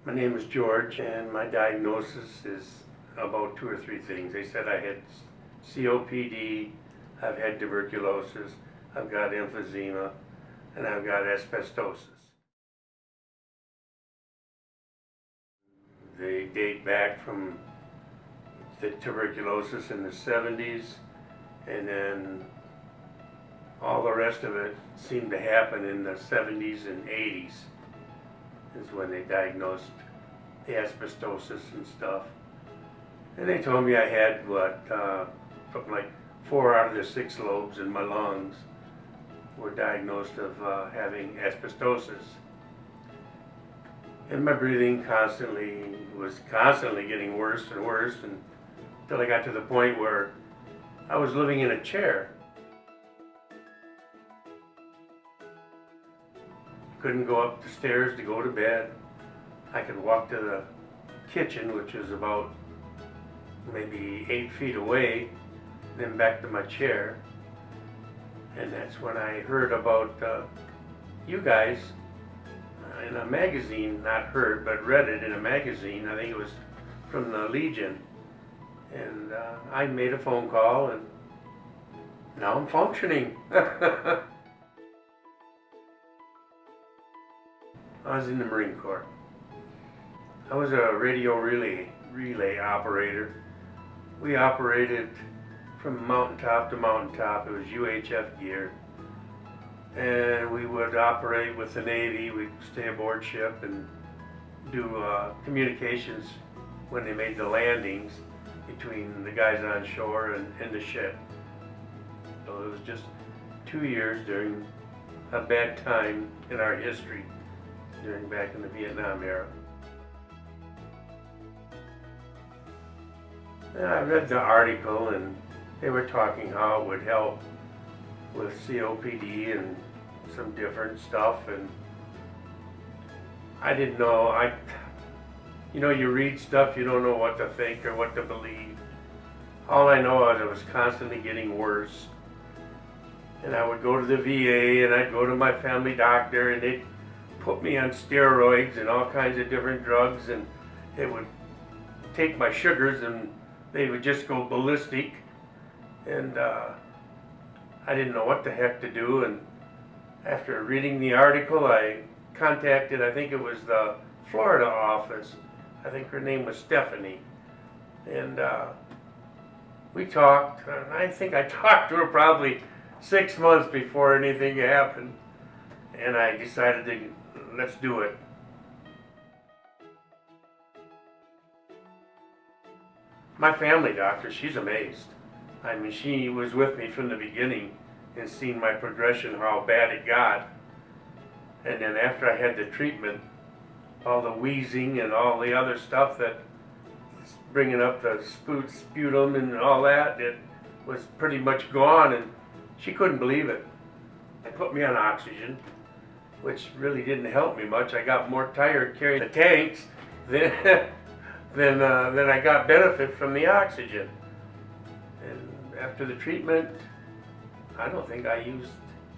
My name is George, and my diagnosis is about 2 or 3 things. They said I had COPD, I've had tuberculosis, I've got emphysema, and I've got asbestosis. They date back from the tuberculosis in the 70s, and then all the rest of it seemed to happen in the 70s and 80s. Is when they diagnosed the asbestosis and stuff. And they told me I had something like 4 out of the 6 lobes in my lungs were diagnosed of having asbestosis. And my breathing was constantly getting worse and worse until I got to the point where I was living in a chair. Couldn't go up the stairs to go to bed. I could walk to the kitchen, which was about maybe 8 feet away, then back to my chair. And that's when I heard about you guys in a magazine, not heard, but read it in a magazine. I think it was from the Legion. And I made a phone call, and now I'm functioning. I was in the Marine Corps. I was a radio relay operator. We operated from mountaintop to mountaintop. It was UHF gear. And we would operate with the Navy. We'd stay aboard ship and do communications when they made the landings between the guys on shore and the ship. So it was just 2 years during a bad time in our history. Back in the Vietnam era. And I read the article, and they were talking how it would help with COPD and some different stuff, and I didn't know. You read stuff, you don't know what to think or what to believe. All I know is it was constantly getting worse. And I would go to the VA, and I'd go to my family doctor, and they'd put me on steroids and all kinds of different drugs, and they would take my sugars and they would just go ballistic, and I didn't know what the heck to do. And after reading the article, I contacted, I think it was the Florida office. I think her name was Stephanie, and we talked, and I think I talked to her probably 6 months before anything happened, and I decided to let's do it. My family doctor, she's amazed. I mean, she was with me from the beginning and seen my progression, how bad it got. And then after I had the treatment, all the wheezing and all the other stuff that bringing up the sputum and all that, it was pretty much gone, and she couldn't believe it. They put me on oxygen, which really didn't help me much. I got more tired carrying the tanks than I got benefit from the oxygen. And after the treatment, I don't think I used,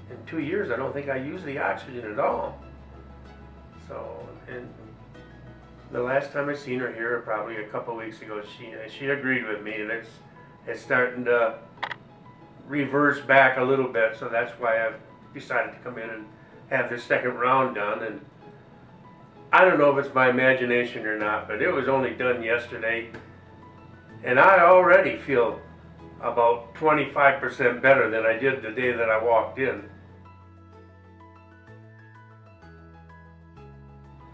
in 2 years, I don't think I used the oxygen at all. So, and the last time I seen her here, probably a couple weeks ago, she agreed with me, and it's starting to reverse back a little bit, so that's why I've decided to come in and have this second round done. And I don't know if it's my imagination or not, but it was only done yesterday, and I already feel about 25% better than I did the day that I walked in.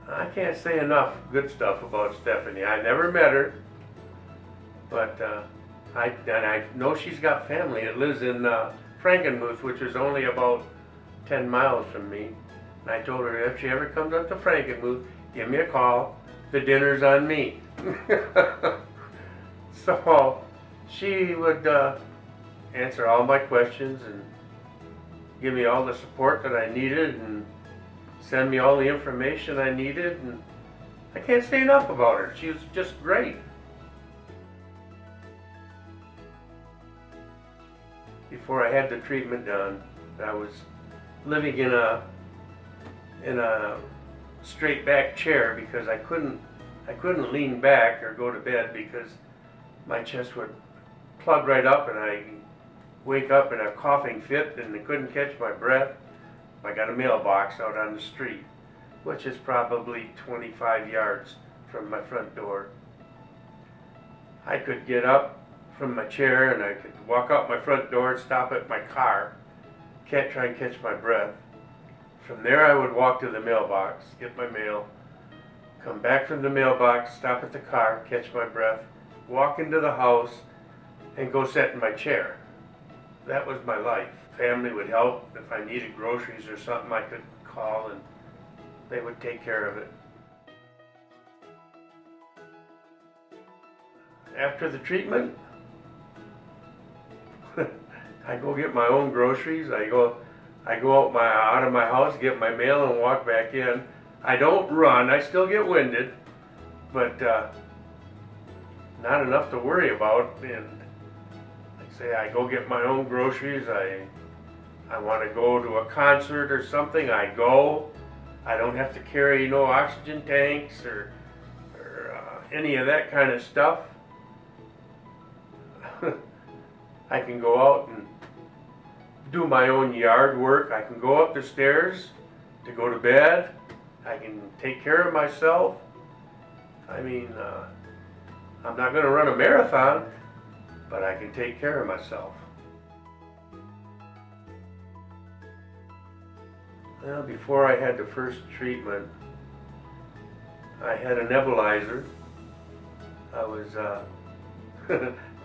I can't say enough good stuff about Stephanie. I never met her, but I know she's got family. It lives in Frankenmuth, which is only about 10 miles from me. And I told her if she ever comes up to Frankenmuth, give me a call. The dinner's on me. So she would answer all my questions and give me all the support that I needed and send me all the information I needed. And I can't say enough about her. She was just great. Before I had the treatment done, I was living in a straight back chair because I couldn't lean back or go to bed because my chest would plug right up and I wake up in a coughing fit and I couldn't catch my breath. I got a mailbox out on the street, which is probably 25 yards from my front door. I could get up from my chair and I could walk out my front door, stop at my car, try and catch my breath. From there I would walk to the mailbox, get my mail, come back from the mailbox, stop at the car, catch my breath, walk into the house, and go sit in my chair. That was my life. Family would help. If I needed groceries or something, I could call and they would take care of it. After the treatment, I go get my own groceries. I go out of my house, get my mail, and walk back in. I don't run. I still get winded, but not enough to worry about. And like I say, I go get my own groceries. I want to go to a concert or something. I go. I don't have to carry no oxygen tanks or any of that kind of stuff. I can go out and do my own yard work. I can go up the stairs to go to bed. I can take care of myself. I mean, I'm not going to run a marathon, but I can take care of myself. Well, before I had the first treatment, I had a nebulizer. I was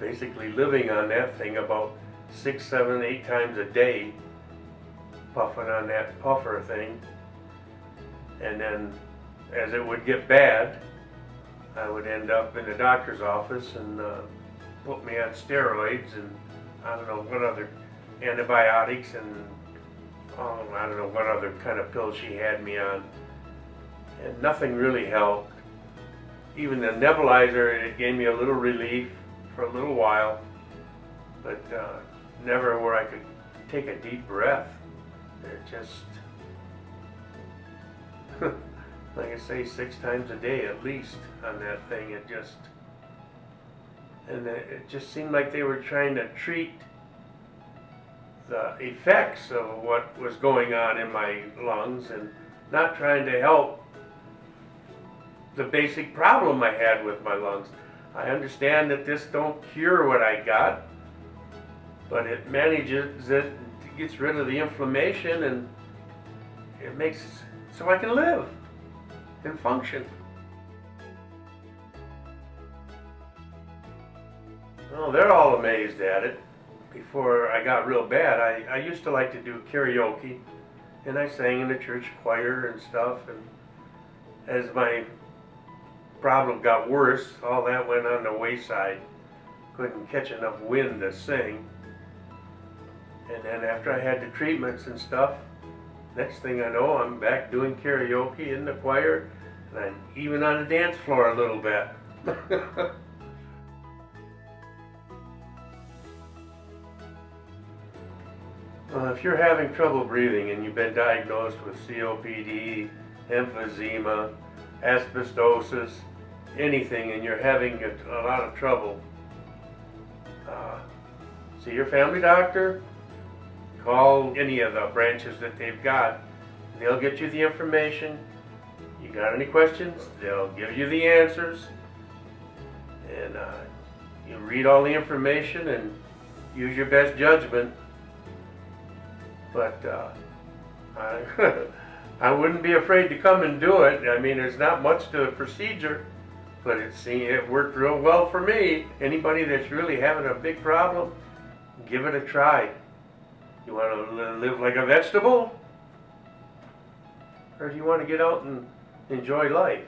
basically living on that thing about 6, 7, 8 times a day, puffing on that puffer thing. And then as it would get bad, I would end up in the doctor's office and put me on steroids and I don't know what other antibiotics and I don't know what other kind of pills she had me on. And nothing really helped. Even the nebulizer, it gave me a little relief for a little while, but never where I could take a deep breath. It just, like I say, 6 times a day at least on that thing. It just seemed like they were trying to treat the effects of what was going on in my lungs and not trying to help the basic problem I had with my lungs. I understand that this don't cure what I got, but it manages it, gets rid of the inflammation, and it makes so I can live and function. Oh, they're all amazed at it. Before I got real bad, I used to like to do karaoke, and I sang in the church choir and stuff, and as my problem got worse, all that went on the wayside. Couldn't catch enough wind to sing. And then after I had the treatments and stuff, next thing I know, I'm back doing karaoke in the choir, and I'm even on the dance floor a little bit. If you're having trouble breathing and you've been diagnosed with COPD, emphysema, asbestosis, anything, and you're having a lot of trouble, see your family doctor, call any of the branches that they've got. They'll get you the information. You got any questions, they'll give you the answers, and you read all the information and use your best judgment. But I wouldn't be afraid to come and do it. I mean, there's not much to the procedure, but it worked real well for me. Anybody that's really having a big problem, give it a try. You want to live like a vegetable? Or do you want to get out and enjoy life?